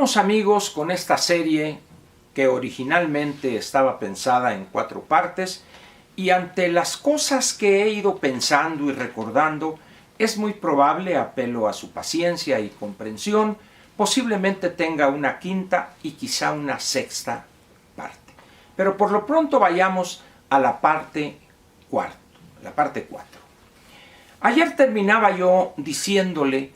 Continuamos, amigos, con esta serie que originalmente estaba pensada en 4 partes, y ante las cosas que he ido pensando y recordando, es muy probable, apelo a su paciencia y comprensión, posiblemente tenga una 5ª y quizá una 6ª parte. Pero por lo pronto vayamos a la parte 4. Ayer terminaba yo diciéndole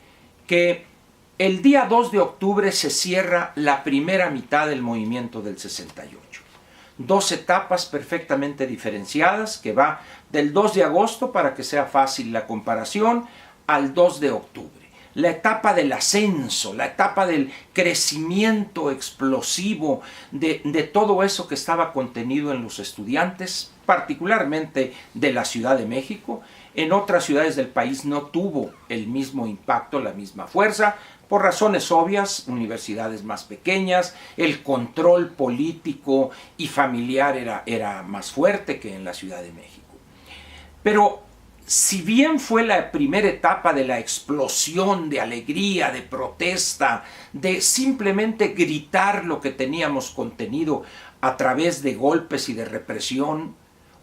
que el día 2 de octubre se cierra la primera mitad del movimiento del 68. 2 etapas perfectamente diferenciadas que va del 2 de agosto, para que sea fácil la comparación, al 2 de octubre. La etapa del ascenso, la etapa del crecimiento explosivo de todo eso que estaba contenido en los estudiantes, particularmente de la Ciudad de México. En otras ciudades del país no tuvo el mismo impacto, la misma fuerza, por razones obvias, universidades más pequeñas, el control político y familiar era más fuerte que en la Ciudad de México. Pero si bien fue la primera etapa de la explosión de alegría, de protesta, de simplemente gritar lo que teníamos contenido a través de golpes y de represión,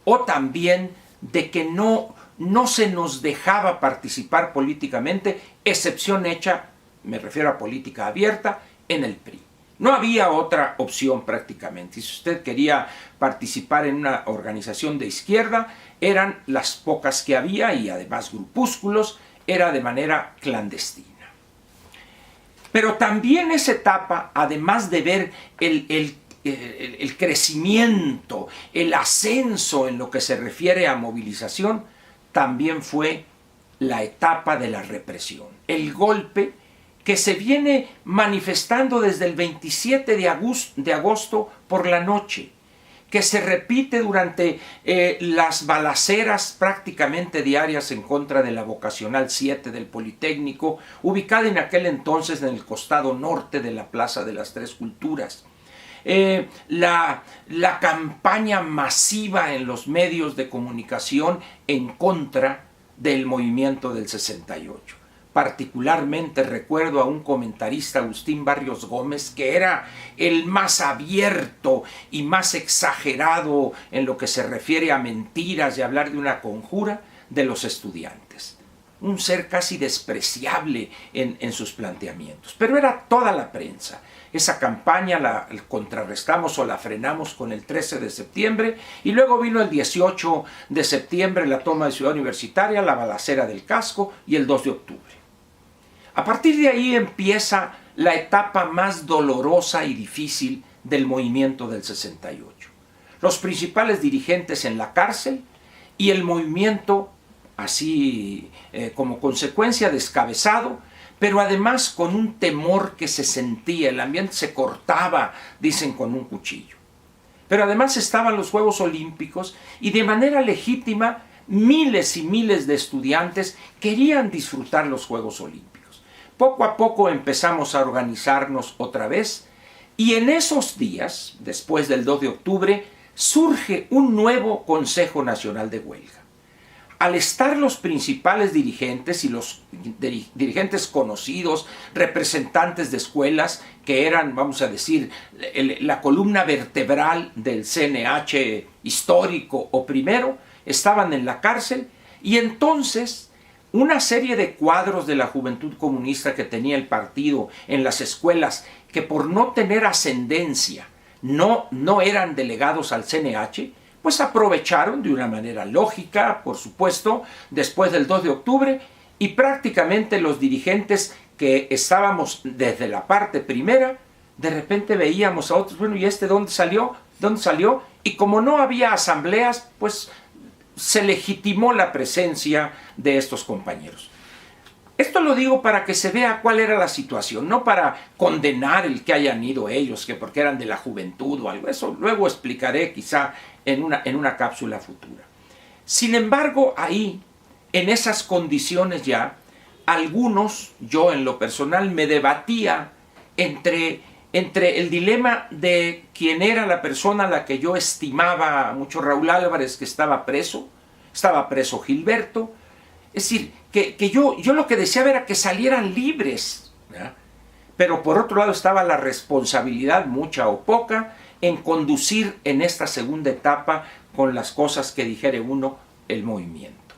o también de que no se nos dejaba participar políticamente, excepción hecha, me refiero a política abierta, en el PRI. No había otra opción prácticamente. Si usted quería participar en una organización de izquierda, eran las pocas que había, y además grupúsculos, era de manera clandestina. Pero también esa etapa, además de ver el crecimiento, el ascenso en lo que se refiere a movilización, también fue la etapa de la represión, el golpe que se viene manifestando desde el 27 de agosto por la noche, que se repite durante las balaceras prácticamente diarias en contra de la Vocacional 7 del Politécnico, ubicada en aquel entonces en el costado norte de la Plaza de las Tres Culturas. La campaña masiva en los medios de comunicación en contra del movimiento del 68. Particularmente recuerdo a un comentarista, Agustín Barrios Gómez, que era el más abierto y más exagerado en lo que se refiere a mentiras y hablar de una conjura de los estudiantes. Un ser casi despreciable en sus planteamientos. Pero era toda la prensa. Esa campaña la contrarrestamos o la frenamos con el 13 de septiembre y luego vino el 18 de septiembre la toma de Ciudad Universitaria, la balacera del Casco y el 2 de octubre. A partir de ahí empieza la etapa más dolorosa y difícil del movimiento del 68. Los principales dirigentes en la cárcel y el movimiento así como consecuencia descabezado, pero además con un temor que se sentía, el ambiente se cortaba, dicen, con un cuchillo. Pero además estaban los Juegos Olímpicos y de manera legítima miles y miles de estudiantes querían disfrutar los Juegos Olímpicos. Poco a poco empezamos a organizarnos otra vez y en esos días, después del 2 de octubre, surge un nuevo Consejo Nacional de Huelga. Al estar los principales dirigentes y los dirigentes conocidos, representantes de escuelas que eran, vamos a decir, la columna vertebral del CNH histórico o primero, estaban en la cárcel, y entonces una serie de cuadros de la Juventud Comunista que tenía el partido en las escuelas, que por no tener ascendencia no eran delegados al CNH, pues aprovecharon de una manera lógica, por supuesto, después del 2 de octubre, y prácticamente los dirigentes que estábamos desde la parte primera, de repente veíamos a otros, bueno, ¿y este dónde salió? ¿Dónde salió? Y como no había asambleas, pues se legitimó la presencia de estos compañeros. Esto lo digo para que se vea cuál era la situación, no para condenar el que hayan ido ellos, que porque eran de la juventud o algo. Eso luego explicaré quizá en una cápsula futura. Sin embargo, ahí, en esas condiciones ya, algunos, yo en lo personal, me debatía entre el dilema de quién era la persona a la que yo estimaba mucho, Raúl Álvarez, que estaba preso Gilberto. Es decir, que yo lo que deseaba era que salieran libres, ¿verdad? pero por otro lado estaba la responsabilidad, mucha o poca, en conducir en esta segunda etapa con las cosas que dijere uno el movimiento.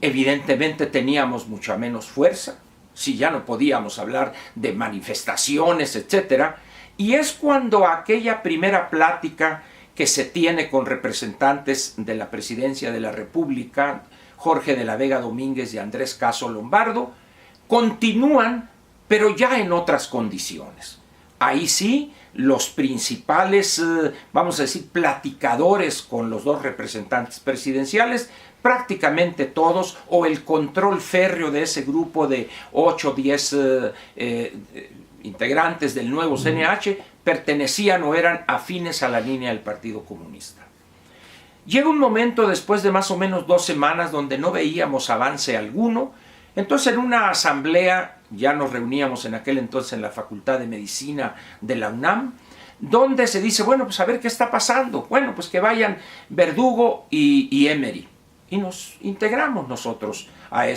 Evidentemente teníamos mucha menos fuerza, si ya no podíamos hablar de manifestaciones, etc. Y es cuando aquella primera plática que se tiene con representantes de la Presidencia de la República, Jorge de la Vega Domínguez y Andrés Caso Lombardo, continúan, pero ya en otras condiciones. Ahí sí, los principales, vamos a decir, platicadores con los dos representantes presidenciales, prácticamente todos, o el control férreo de ese grupo de 8 o 10 integrantes del nuevo CNH, pertenecían o eran afines a la línea del Partido Comunista. Llega un momento después de más o menos 2 semanas donde no veíamos avance alguno. Entonces en una asamblea, ya nos reuníamos en aquel entonces en la Facultad de Medicina de la UNAM, donde se dice, bueno, pues a ver qué está pasando. Bueno, pues que vayan Verdugo y Emery. Y nos integramos nosotros a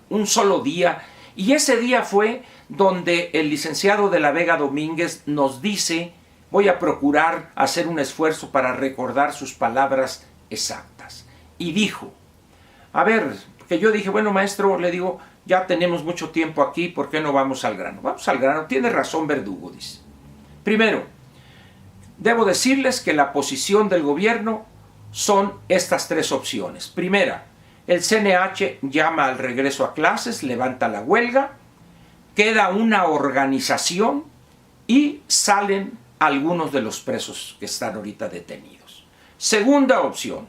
un solo día. Y ese día fue donde el licenciado de la Vega Domínguez nos dice, voy a procurar hacer un esfuerzo para recordar sus palabras exactas. Y dijo, a ver, que yo dije, bueno, maestro, le digo, ya tenemos mucho tiempo aquí, ¿por qué no vamos al grano? Vamos al grano, tiene razón Verdugo, dice. Primero, debo decirles que la posición del gobierno son estas 3 opciones. Primera, el CNH llama al regreso a clases, levanta la huelga, queda una organización y salen algunos de los presos que están ahorita detenidos. Segunda opción,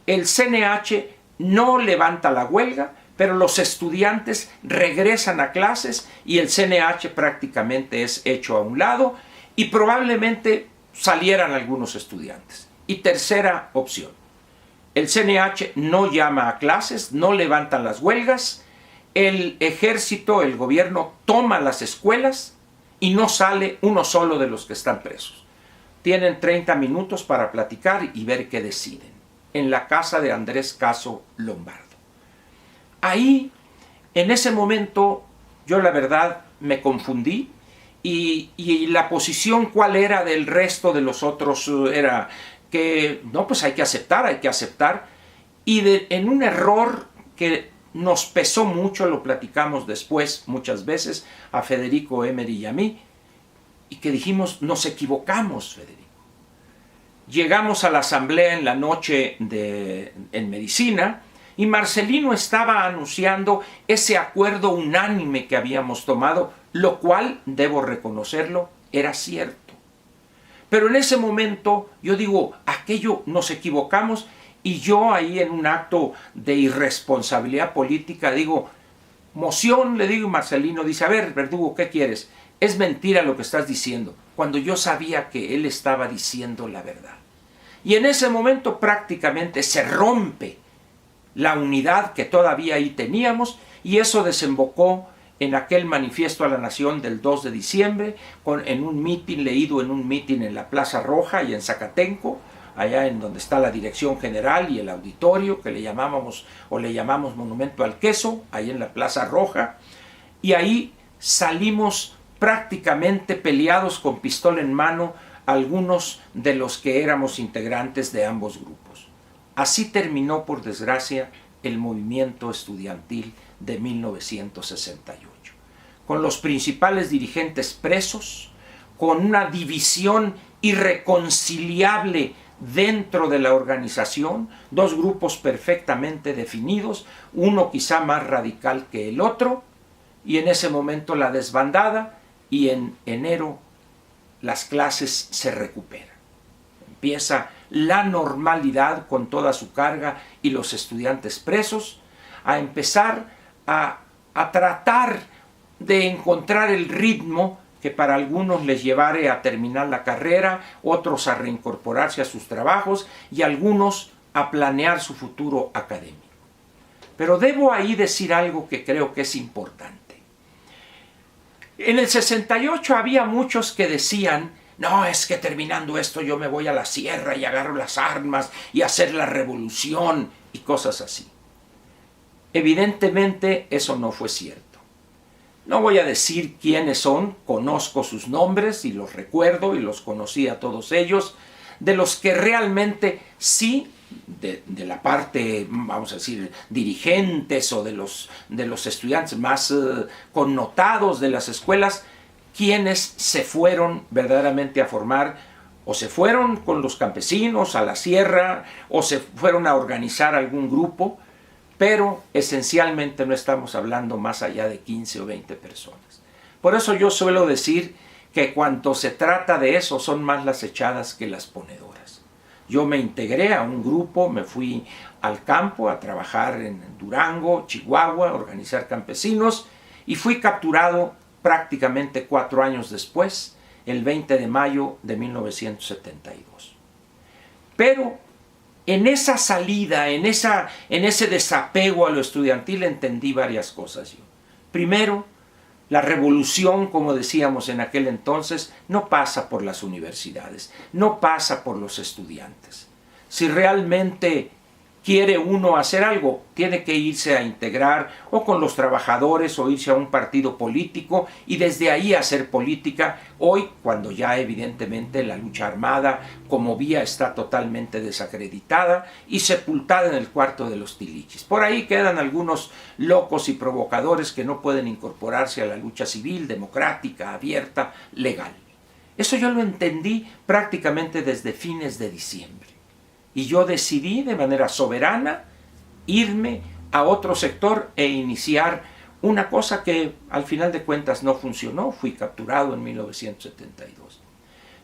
el CNH no levanta la huelga, pero los estudiantes regresan a clases y el CNH prácticamente es hecho a un lado y probablemente salieran algunos estudiantes. Y tercera opción, el CNH no llama a clases, no levantan las huelgas, el ejército, el gobierno toma las escuelas y no sale uno solo de los que están presos. Tienen 30 minutos para platicar y ver qué deciden, en la casa de Andrés Caso Lombardo. Ahí, en ese momento, yo la verdad me confundí y la posición cuál era del resto de los otros era que, no, pues hay que aceptar, y en un error que nos pesó mucho, lo platicamos después muchas veces a Federico Emery y a mí, y que dijimos, nos equivocamos, Federico. Llegamos a la asamblea en la noche en medicina, y Marcelino estaba anunciando ese acuerdo unánime que habíamos tomado, lo cual, debo reconocerlo, era cierto. Pero en ese momento, yo digo, aquello nos equivocamos, y yo ahí en un acto de irresponsabilidad política digo, moción, le digo, y Marcelino dice, a ver, Verdugo, ¿qué quieres? Es mentira lo que estás diciendo, cuando yo sabía que él estaba diciendo la verdad. Y en ese momento prácticamente se rompe la unidad que todavía ahí teníamos, y eso desembocó en aquel manifiesto a la Nación del 2 de diciembre, en un mitin leído en un mitin en la Plaza Roja y en Zacatenco, allá en donde está la Dirección General y el auditorio, que le llamamos Monumento al Queso, ahí en la Plaza Roja, y ahí salimos prácticamente peleados con pistola en mano algunos de los que éramos integrantes de ambos grupos. Así terminó, por desgracia, el movimiento estudiantil de 1968, con los principales dirigentes presos, con una división irreconciliable dentro de la organización, 2 grupos perfectamente definidos, uno quizá más radical que el otro, y en ese momento la desbandada, y en enero las clases se recuperan. Empieza la normalidad con toda su carga y los estudiantes presos a empezar a tratar de encontrar el ritmo que para algunos les llevare a terminar la carrera, otros a reincorporarse a sus trabajos y algunos a planear su futuro académico. Pero debo ahí decir algo que creo que es importante. En el 68 había muchos que decían, no, es que terminando esto yo me voy a la sierra y agarro las armas y hacer la revolución y cosas así. Evidentemente eso no fue cierto. No voy a decir quiénes son, conozco sus nombres y los recuerdo y los conocí a todos ellos, de los que realmente sí, de la parte, vamos a decir, dirigentes o de los estudiantes más connotados de las escuelas, quienes se fueron verdaderamente a formar, o se fueron con los campesinos a la sierra, o se fueron a organizar algún grupo, pero esencialmente no estamos hablando más allá de 15 o 20 personas. Por eso yo suelo decir que cuanto se trata de eso son más las echadas que las ponedoras. Yo me integré a un grupo, me fui al campo a trabajar en Durango, Chihuahua, a organizar campesinos, y fui capturado prácticamente 4 años después, el 20 de mayo de 1972. Pero en esa salida, en ese desapego a lo estudiantil, entendí varias cosas yo. Primero, la revolución, como decíamos en aquel entonces, no pasa por las universidades, no pasa por los estudiantes. Si realmente quiere uno hacer algo, tiene que irse a integrar o con los trabajadores o irse a un partido político y desde ahí hacer política. Hoy, cuando ya evidentemente la lucha armada como vía está totalmente desacreditada y sepultada en el cuarto de los tilichis. Por ahí quedan algunos locos y provocadores que no pueden incorporarse a la lucha civil, democrática, abierta, legal. Eso yo lo entendí prácticamente desde fines de diciembre. Y yo decidí de manera soberana irme a otro sector e iniciar una cosa que al final de cuentas no funcionó. Fui capturado en 1972.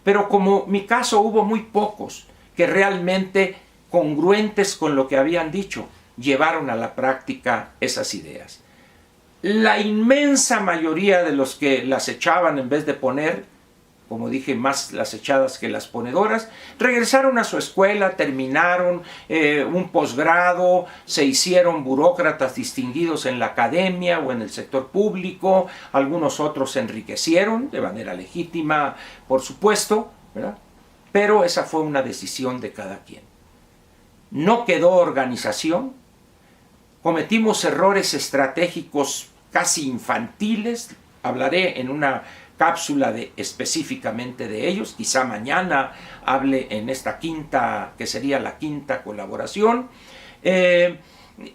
Pero como mi caso hubo muy pocos que realmente congruentes con lo que habían dicho, llevaron a la práctica esas ideas. La inmensa mayoría de los que las echaban en vez de poner, como dije, más las echadas que las ponedoras, regresaron a su escuela, terminaron un posgrado, se hicieron burócratas distinguidos en la academia o en el sector público, algunos otros se enriquecieron de manera legítima, por supuesto, ¿verdad? Pero esa fue una decisión de cada quien. No quedó organización, cometimos errores estratégicos casi infantiles, hablaré en una cápsula específicamente de ellos, quizá mañana hable en esta quinta, que sería la quinta colaboración.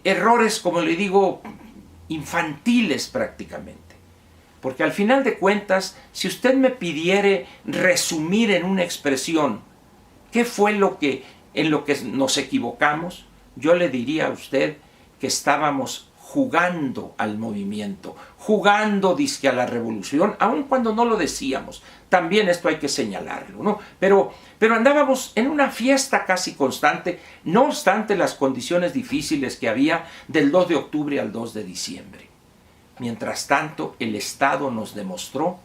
Errores, como le digo, infantiles prácticamente. Porque al final de cuentas, si usted me pidiere resumir en una expresión qué fue en lo que nos equivocamos, yo le diría a usted que estábamos jugando al movimiento, jugando dizque a la revolución, aun cuando no lo decíamos. También esto hay que señalarlo, ¿no? Pero andábamos en una fiesta casi constante, no obstante las condiciones difíciles que había del 2 de octubre al 2 de diciembre. Mientras tanto, el Estado nos demostró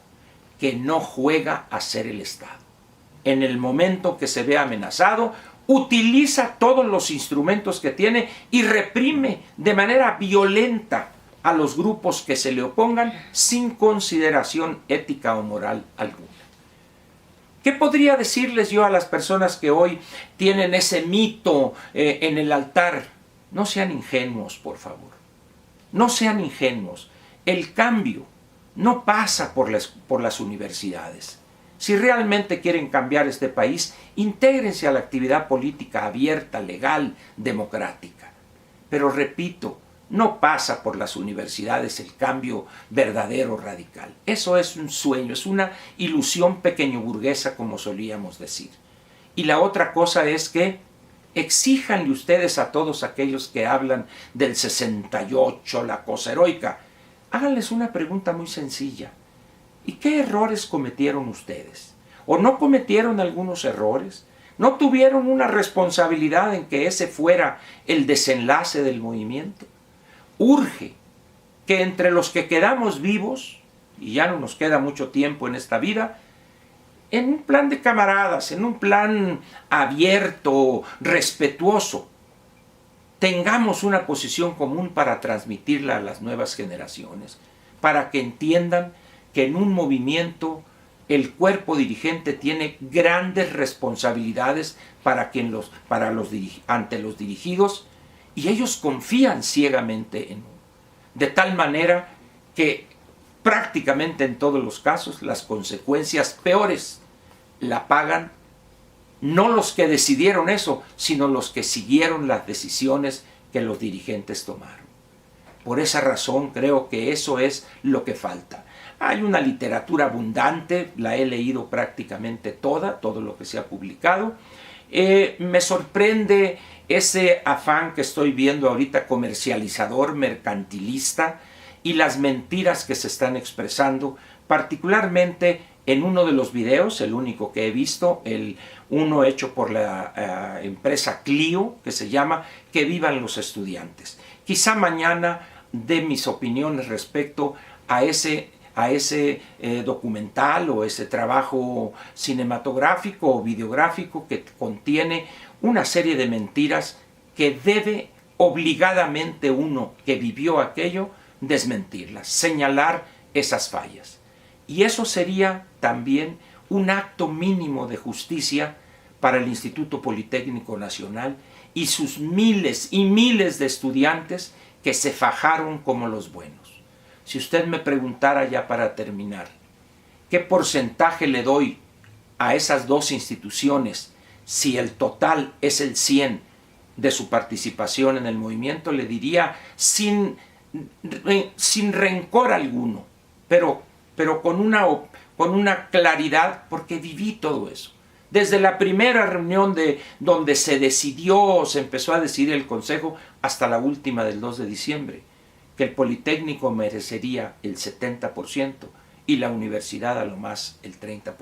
que no juega a ser el Estado. En el momento que se ve amenazado, utiliza todos los instrumentos que tiene y reprime de manera violenta a los grupos que se le opongan sin consideración ética o moral alguna. ¿Qué podría decirles yo a las personas que hoy tienen ese mito en el altar? No sean ingenuos, por favor. No sean ingenuos. El cambio no pasa por las universidades. Si realmente quieren cambiar este país, intégrense a la actividad política abierta, legal, democrática. Pero repito, no pasa por las universidades el cambio verdadero, radical. Eso es un sueño, es una ilusión pequeño burguesa, como solíamos decir. Y la otra cosa es que exíjanle ustedes a todos aquellos que hablan del 68, la cosa heroica. Háganles una pregunta muy sencilla. ¿Y qué errores cometieron ustedes? ¿O no cometieron algunos errores? ¿No tuvieron una responsabilidad en que ese fuera el desenlace del movimiento? Urge que entre los que quedamos vivos, y ya no nos queda mucho tiempo en esta vida, en un plan de camaradas, en un plan abierto, respetuoso, tengamos una posición común para transmitirla a las nuevas generaciones, para que entiendan que en un movimiento el cuerpo dirigente tiene grandes responsabilidades ante los dirigidos, y ellos confían ciegamente en uno. De tal manera que prácticamente en todos los casos, las consecuencias peores la pagan no los que decidieron eso, sino los que siguieron las decisiones que los dirigentes tomaron. Por esa razón creo que eso es lo que falta. Hay una literatura abundante, la he leído prácticamente todo lo que se ha publicado. Me sorprende ese afán que estoy viendo ahorita comercializador, mercantilista, y las mentiras que se están expresando, particularmente en uno de los videos, el único que he visto, uno hecho por la empresa Clio, que se llama "Que vivan los estudiantes". Quizá mañana dé mis opiniones respecto a ese documental o ese trabajo cinematográfico o videográfico que contiene una serie de mentiras que debe obligadamente uno que vivió aquello desmentirlas, señalar esas fallas. Y eso sería también un acto mínimo de justicia para el Instituto Politécnico Nacional y sus miles y miles de estudiantes que se fajaron como los buenos. Si usted me preguntara ya para terminar, ¿qué porcentaje le doy a esas dos instituciones si el total es el 100 de su participación en el movimiento? Le diría sin rencor alguno, pero con una claridad, porque viví todo eso. Desde la primera reunión donde se decidió, se empezó a decidir el Consejo, hasta la última del 2 de diciembre, que el Politécnico merecería el 70% y la universidad a lo más el 30%.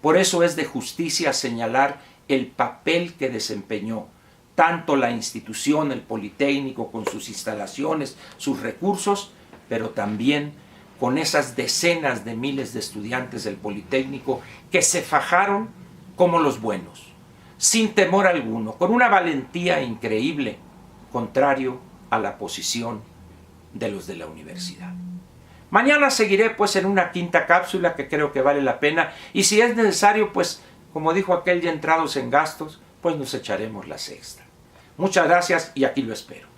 Por eso es de justicia señalar el papel que desempeñó tanto la institución, el Politécnico, con sus instalaciones, sus recursos, pero también con esas decenas de miles de estudiantes del Politécnico que se fajaron como los buenos, sin temor alguno, con una valentía increíble, contrario a la posición de los de la universidad. Mañana seguiré pues en una quinta cápsula que creo que vale la pena, y si es necesario, pues como dijo aquel, ya entrados en gastos, pues nos echaremos la sexta. Muchas gracias y aquí lo espero.